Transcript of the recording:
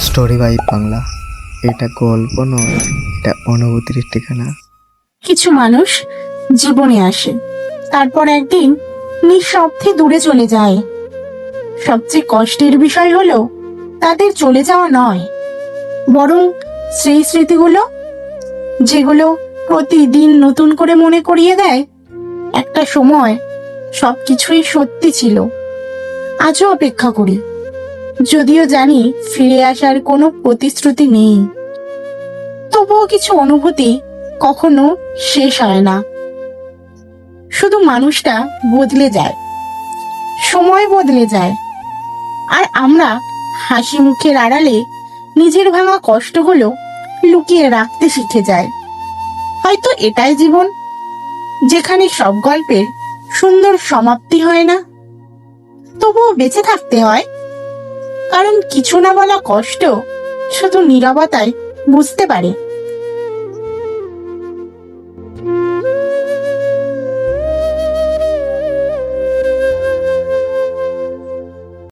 Story vibe Bangla. এটা গল্প নয়, এটা অনুভূতির ঠিকানা। কিছু মানুষ জীবনে আসে, তারপর একদিন নিঃশব্দে দূরে চলে যায়। সবচেয়ে কষ্টের বিষয় হলো তাদের চলে যাওয়া নয়, বরং সেই স্মৃতিগুলো, যেগুলো প্রতিদিন নতুন করে মনে করিয়ে দেয় একটা সময় সবকিছুই সত্যি ছিল। আজও অপেক্ষা করি, যদিও জানি ফিরে আসার কোনো প্রতিশ্রুতি নেই। তবুও কিছু অনুভূতি কখনো শেষ হয় না। শুধু মানুষটা বদলে যায়, সময় বদলে যায়, আর আমরা হাসি মুখের আড়ালে নিজের ভাঙা কষ্টগুলো লুকিয়ে রাখতে শিখে যায়। হয়তো এটাই জীবন, যেখানে সব গল্পের সুন্দর সমাপ্তি হয় না, তবুও বেঁচে থাকতে হয়। কারণ কিছু না বলা কষ্ট শুধু নীরবতায় বুঝতে পারে।